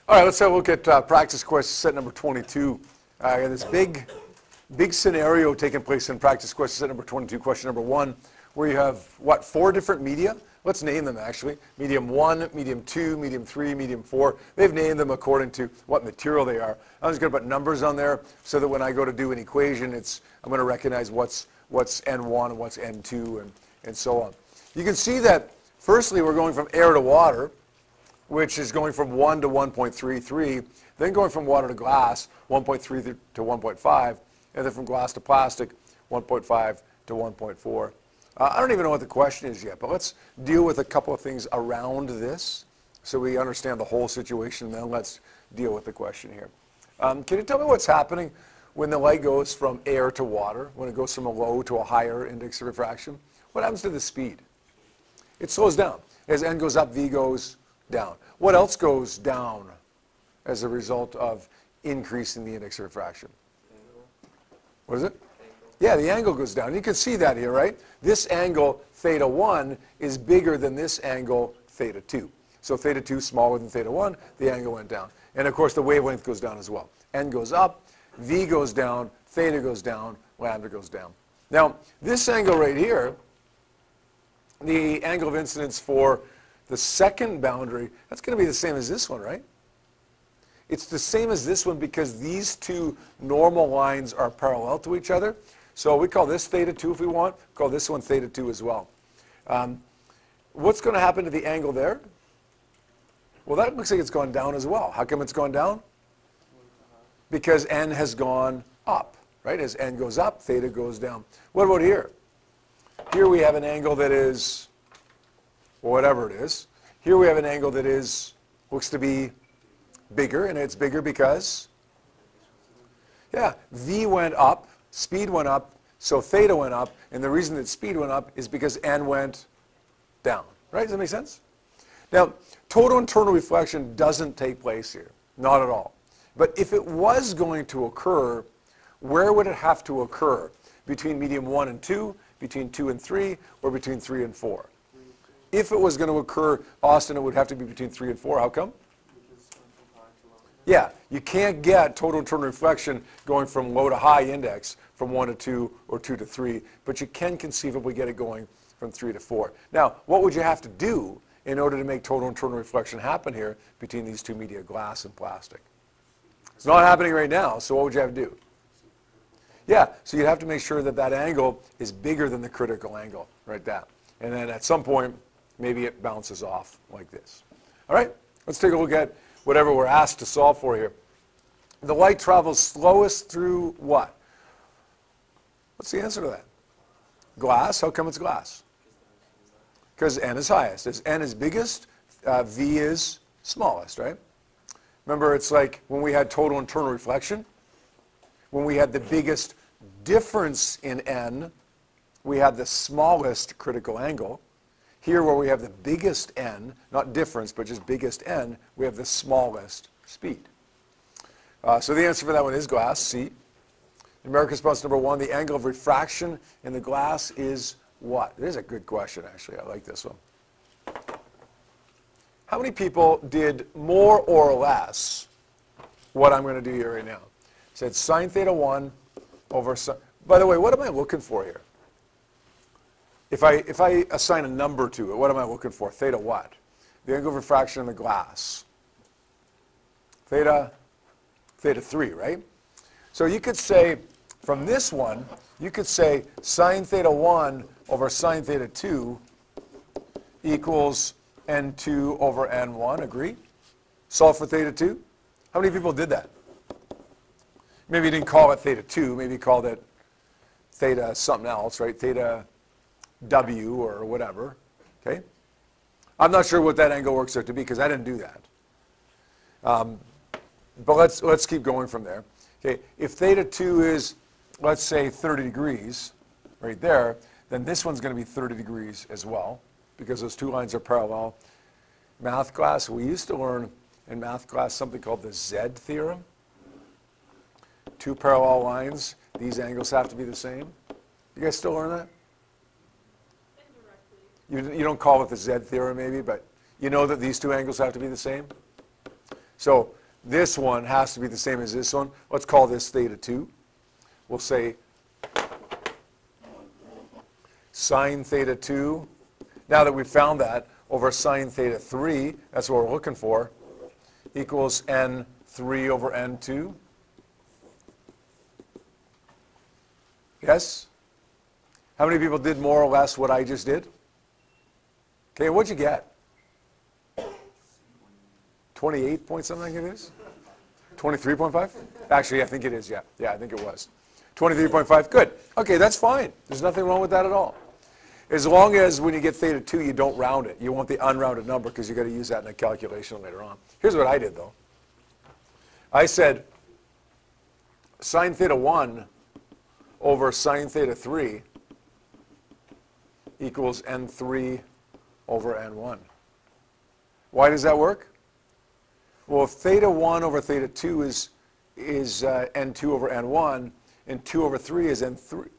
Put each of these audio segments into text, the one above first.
All right, let's have a look at practice question set number 22. I got this big scenario taking place in practice question set number 22, question number 1, where you have, what, 4 different media? Let's name them, actually. Medium 1, medium 2, medium 3, medium 4. They've named them according to what material they are. I'm just going to put numbers on there so that when I go to do an equation, I'm going to recognize what's N1 and what's N2 and so on. You can see that, firstly, we're going from air to water, which is going from 1 to 1.33, then going from water to glass, 1.3 to 1.5, and then from glass to plastic, 1.5 to 1.4. I don't even know what the question is yet, but let's deal with a couple of things around this so we understand the whole situation, and then let's deal with the question here. Can you tell me what's happening when the light goes from air to water, when it goes from a low to a higher index of refraction? What happens to the speed? It slows down. As n goes up, v goes down. What else goes down as a result of increase in the index of refraction? What is it? Yeah, the angle goes down. You can see that here, right? This angle, theta 1, is bigger than this angle, theta 2. So theta 2 is smaller than theta 1, the angle went down. And of course, the wavelength goes down as well. N goes up, v goes down, theta goes down, lambda goes down. Now, this angle right here, the angle of incidence for the second boundary, that's going to be the same as this one, right? It's the same as this one because these two normal lines are parallel to each other. So we call this theta 2 if we want. Call this one theta 2 as well. What's going to happen to the angle there? Well, that looks like it's gone down as well. How come it's gone down? Because n has gone up, right? As n goes up, theta goes down. What about here? Here we have an angle that is whatever it is. Here we have an angle that looks to be bigger, and it's bigger because, yeah, v went up, speed went up, so theta went up, and the reason that speed went up is because n went down, right? Does that make sense? Now, total internal reflection doesn't take place here, not at all. But if it was going to occur, where would it have to occur? Between medium 1 and 2, between 2 and 3, or between 3 and 4? If it was going to occur, Austin, it would have to be between 3 and 4. How come? Yeah, you can't get total internal reflection going from low to high index from 1 to 2 or 2 to 3, but you can conceivably get it going from 3 to 4. Now, what would you have to do in order to make total internal reflection happen here between these two media, glass and plastic? It's not happening right now, so what would you have to do? Yeah, so you'd have to make sure that that angle is bigger than the critical angle, right that. And then at some point, maybe it bounces off like this. All right, let's take a look at whatever we're asked to solve for here. The light travels slowest through what? What's the answer to that? Glass. How come it's glass? Because n is highest. As n is biggest, v is smallest, right? Remember, it's like when we had total internal reflection, when we had the biggest difference in n, we had the smallest critical angle. Here, where we have the biggest n, not difference, but just biggest n, we have the smallest speed. So the answer for that one is glass, C. Numeric response number 1, the angle of refraction in the glass is what? It is a good question, actually. I like this one. How many people did more or less what I'm going to do here right now? It said sine theta 1 over sine. By the way, what am I looking for here? If I assign a number to it, what am I looking for? Theta what? The angle of refraction in the glass. Theta 3, right? So you could say, from this one, you could say sine theta 1 over sine theta 2 equals n2 over n1. Agree? Solve for theta 2. How many people did that? Maybe you didn't call it theta 2. Maybe you called it theta something else, right? Theta W or whatever, okay? I'm not sure what that angle works out to be because I didn't do that. But let's keep going from there. Okay, if theta 2 is, let's say, 30 degrees right there, then this one's going to be 30 degrees as well because those two lines are parallel. Math class, we used to learn in math class something called the Z theorem. Two parallel lines, these angles have to be the same. You guys still learn that? You don't call it the Z theorem maybe, but you know that these two angles have to be the same? So this one has to be the same as this one. Let's call this theta 2. We'll say sine theta 2. Now that we've found that, over sine theta 3, that's what we're looking for, equals n3 over n2. Yes? How many people did more or less what I just did? Okay, what'd you get? 28 point something it is? 23.5? Actually, I think it is, yeah. Yeah, I think it was. 23.5, good. Okay, that's fine. There's nothing wrong with that at all. As long as when you get theta 2, you don't round it. You want the unrounded number because you've got to use that in a calculation later on. Here's what I did, though. I said sine theta 1 over sine theta 3 equals n3 over n1. Why does that work? Well, if theta 1 over theta 2 is n2 over n1, and 2 over 3 is n3,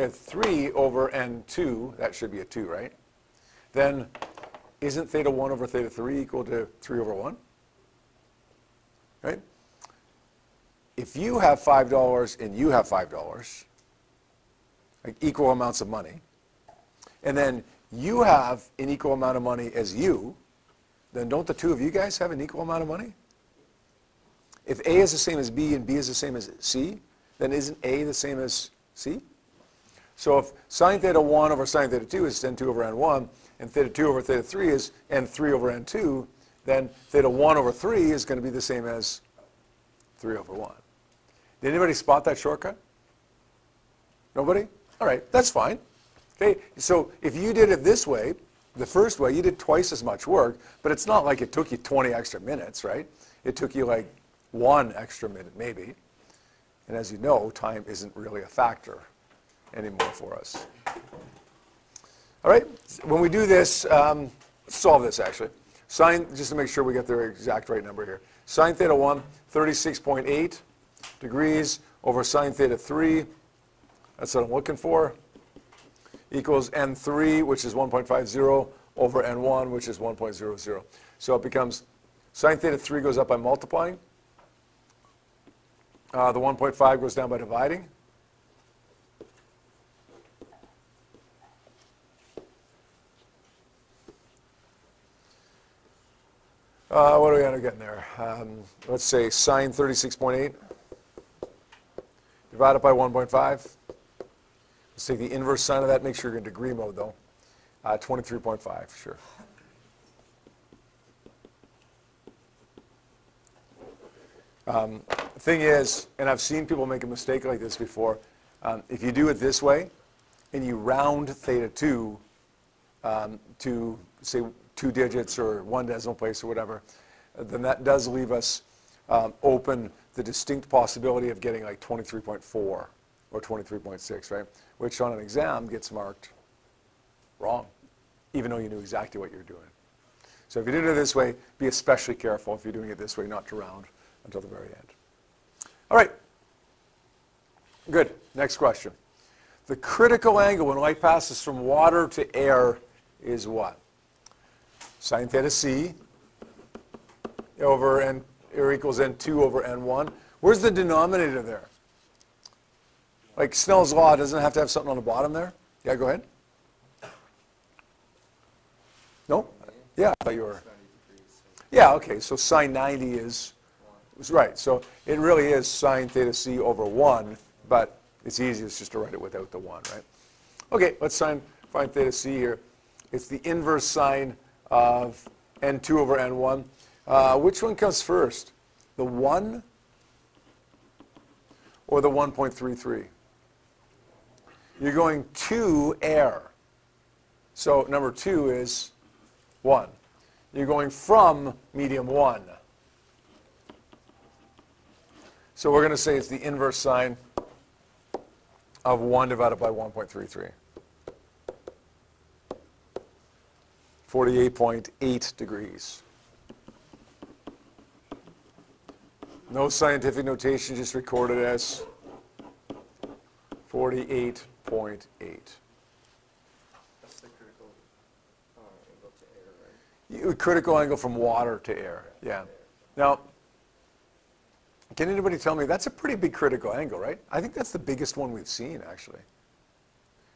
3 over n2, that should be a 2, right? Then isn't theta 1 over theta 3 equal to 3 over 1? Right? If you have $5 and you have $5, like equal amounts of money, and then you have an equal amount of money as you, then don't the two of you guys have an equal amount of money? If A is the same as B and B is the same as C, then isn't A the same as C? So if sine theta 1 over sine theta 2 is n2 over n1, and theta 2 over theta 3 is n3 over n2, then theta 1 over 3 is going to be the same as 3 over 1. Did anybody spot that shortcut? Nobody? All right, that's fine. Okay, so if you did it this way, the first way, you did twice as much work, but it's not like it took you 20 extra minutes, right? It took you like 1 extra minute maybe. And as you know, time isn't really a factor anymore for us. All right, when we do this, let's solve this actually. Sine, just to make sure we get the exact right number here. Sine theta 1, 36.8 degrees over sine theta 3, that's what I'm looking for, equals n3, which is 1.50, over n1, which is 1.00. So it becomes sine theta 3 goes up by multiplying. The 1.5 goes down by dividing. What do we end up getting there? Let's say sine 36.8 divided by 1.5. Let's take the inverse sine of that. Make sure you're in degree mode, though. 23.5, sure. The thing is, and I've seen people make a mistake like this before, if you do it this way, and you round theta 2 to, say, 2 digits or 1 decimal place or whatever, then that does leave us open the distinct possibility of getting like 23.4 or 23.6, right? Which on an exam gets marked wrong, even though you knew exactly what you're doing. So if you did it this way, be especially careful if you're doing it this way, not to round until the very end. All right. Good. Next question. The critical angle when light passes from water to air is what? Sine theta c over n, or equals n2 over n1. Where's the denominator there? Like Snell's law, doesn't it have to have something on the bottom there? Yeah, go ahead. No? Yeah, I thought you were. Yeah, okay, so sine 90 is right. So it really is sine theta c over 1, but it's easiest just to write it without the 1, right? Okay, let's find theta c here. It's the inverse sine of n2 over n1. Which one comes first? The 1 or the 1.33? You're going to air. So number 2 is 1. You're going from medium 1. So we're going to say it's the inverse sine of 1 divided by 1.33. 48.8 degrees. No scientific notation, just recorded as 48.8. That's the critical angle to air, right? Critical angle from water to air, yeah. Now, can anybody tell me, that's a pretty big critical angle, right? I think that's the biggest one we've seen, actually.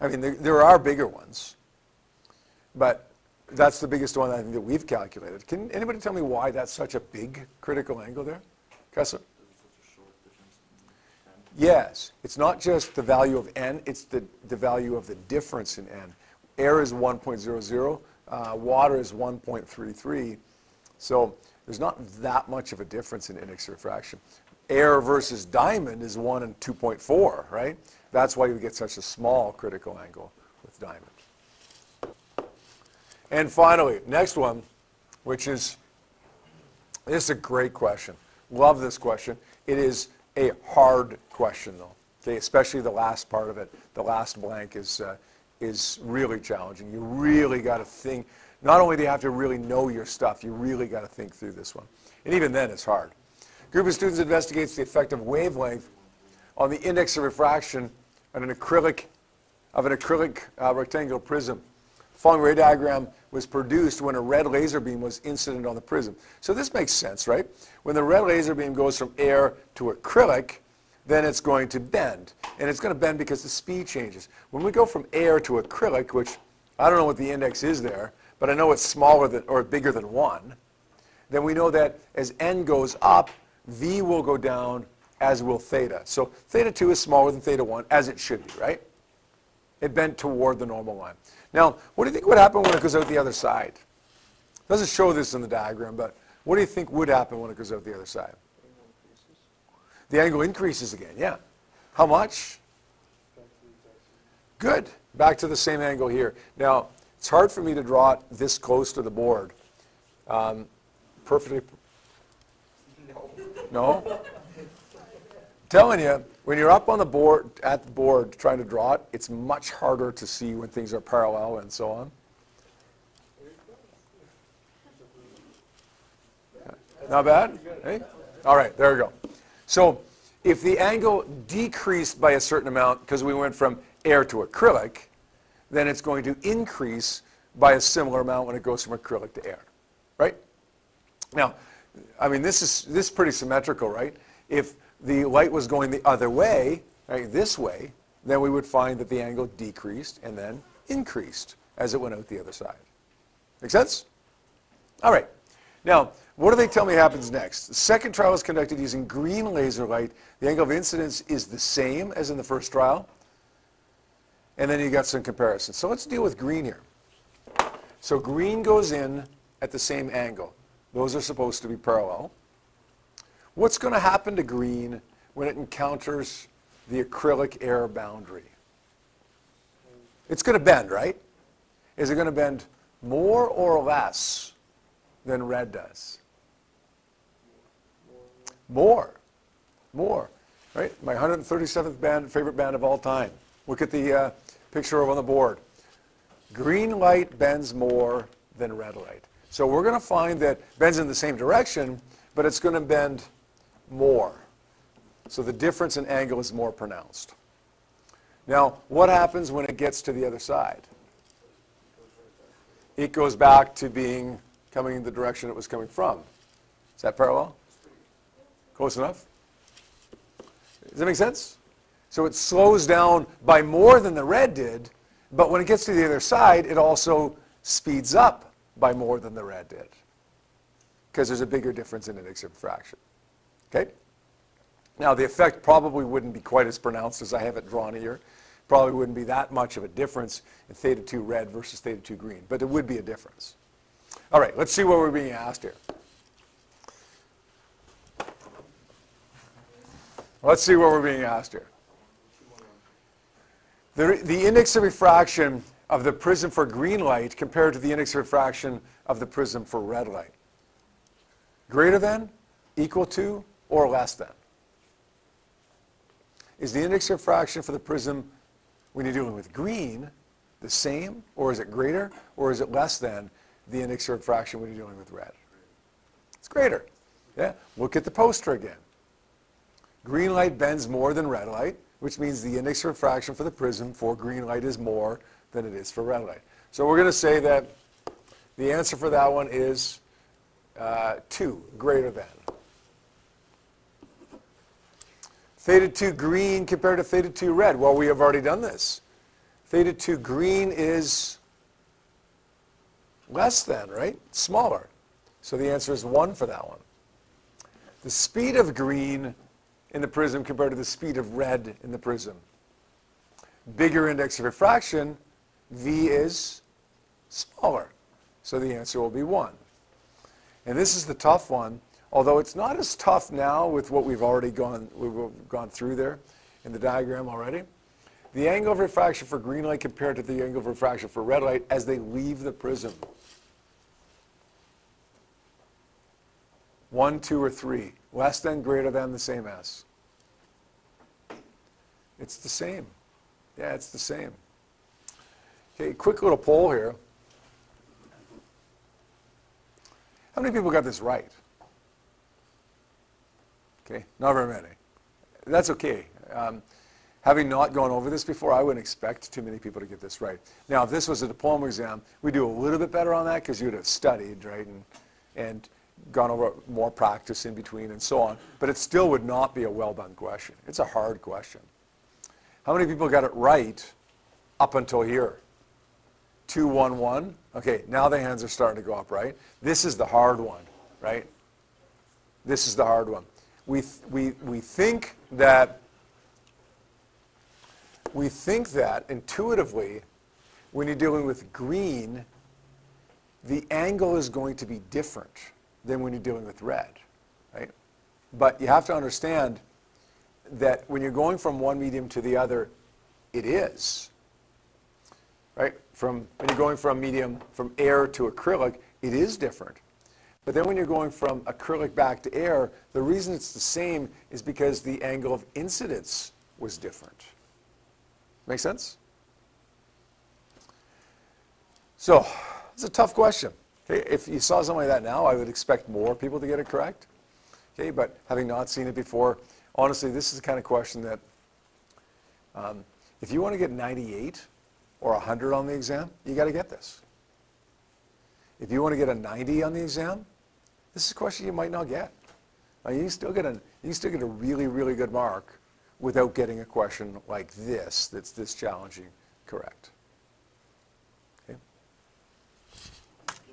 I mean, there are bigger ones, but that's the biggest one I think that we've calculated. Can anybody tell me why that's such a big critical angle there? Kessler? Yes, it's not just the value of n, it's the value of the difference in n. Air is 1.00, water is 1.33, so there's not that much of a difference in index of refraction. Air versus diamond is 1 and 2.4, right? That's why you get such a small critical angle with diamond. And finally, next one, which is, this is a great question. Love this question. It is a hard question, though. Okay, especially the last part of it. The last blank is really challenging. You really got to think. Not only do you have to really know your stuff, you really got to think through this one. And even then, it's hard. A group of students investigates the effect of wavelength on the index of refraction of an acrylic rectangular prism. The following ray diagram was produced when a red laser beam was incident on the prism. So this makes sense, right? When the red laser beam goes from air to acrylic, then it's going to bend. And it's going to bend because the speed changes. When we go from air to acrylic, which I don't know what the index is there, but I know it's smaller than or bigger than 1, then we know that as n goes up, v will go down, as will theta. So theta 2 is smaller than theta 1, as it should be, right? It bent toward the normal line. Now, what do you think would happen when it goes out the other side? It doesn't show this in the diagram, but what do you think would happen when it goes out the other side? The angle increases again, yeah. How much? Good. Back to the same angle here. Now, it's hard for me to draw it this close to the board. Perfectly. No? Telling you, when you're up on the board, at the board trying to draw it, it's much harder to see when things are parallel and so on. Not bad? Hey? All right, there we go. So if the angle decreased by a certain amount because we went from air to acrylic, then it's going to increase by a similar amount when it goes from acrylic to air, right? Now, I mean, this is pretty symmetrical, right? If the light was going the other way, right, this way, then we would find that the angle decreased and then increased as it went out the other side. Make sense? All right. Now, what do they tell me happens next? The second trial is conducted using green laser light. The angle of incidence is the same as in the first trial. And then you got some comparisons. So let's deal with green here. So green goes in at the same angle. Those are supposed to be parallel. What's going to happen to green when it encounters the acrylic air boundary? It's going to bend, right? Is it going to bend more or less than red does? More. More. Right? My 137th favorite band of all time. Look at the picture over on the board. Green light bends more than red light. So we're going to find that bends in the same direction, but it's going to bend more. So the difference in angle is more pronounced. Now, what happens when it gets to the other side? It goes back to coming in the direction it was coming from. Is that parallel? Close enough? Does that make sense? So it slows down by more than the red did, but when it gets to the other side, it also speeds up by more than the red did, because there's a bigger difference in index of refraction. Okay? Now, the effect probably wouldn't be quite as pronounced as I have it drawn here. Probably wouldn't be that much of a difference in theta 2 red versus theta 2 green, but there would be a difference. All right, let's see what we're being asked here. Let's see what we're being asked here. The index of refraction of the prism for green light compared to the index of refraction of the prism for red light. Greater than, equal to, or less than? Is the index of refraction for the prism when you're dealing with green the same, or is it greater, or is it less than the index of refraction when you're dealing with red? It's greater. Yeah? Look at the poster again. Green light bends more than red light, which means the index of refraction for the prism for green light is more than it is for red light. So we're going to say that the answer for that one is 2, greater than. Theta 2 green compared to theta 2 red. Well, we have already done this. Theta 2 green is less than, right? Smaller. So the answer is 1 for that one. The speed of green in the prism compared to the speed of red in the prism. Bigger index of refraction, V is smaller. So the answer will be 1. And this is the tough one, although it's not as tough now with what we've gone through there in the diagram already. The angle of refraction for green light compared to the angle of refraction for red light as they leave the prism. 1, 2, or 3. Less than, greater than, the same as. It's the same. Yeah, it's the same. Okay, quick little poll here. How many people got this right? Okay, not very many. That's okay. Having not gone over this before, I wouldn't expect too many people to get this right. Now, if this was a diploma exam, we'd do a little bit better on that because you'd have studied, right, and gone over more practice in between and so on. But it still would not be a well-done question. It's a hard question. How many people got it right up until here? 2, 1, 1. Okay, now the hands are starting to go up, right? This is the hard one, right? This is the hard one. We think that intuitively, when you're dealing with green, the angle is going to be different than when you're dealing with red, right? But you have to understand that when you're going from one medium to the other, it is, right? When you're going from from air to acrylic, it is different. But then when you're going from acrylic back to air, the reason it's the same is because the angle of incidence was different. Make sense? So, it's a tough question. Okay? If you saw something like that now, I would expect more people to get it correct. Okay? But having not seen it before, honestly, this is the kind of question that if you want to get 98 or 100 on the exam, you got to get this. If you want to get a 90 on the exam, this is a question you might not get. Now, you can still get a really, really good mark without getting a question like this that's this challenging correct.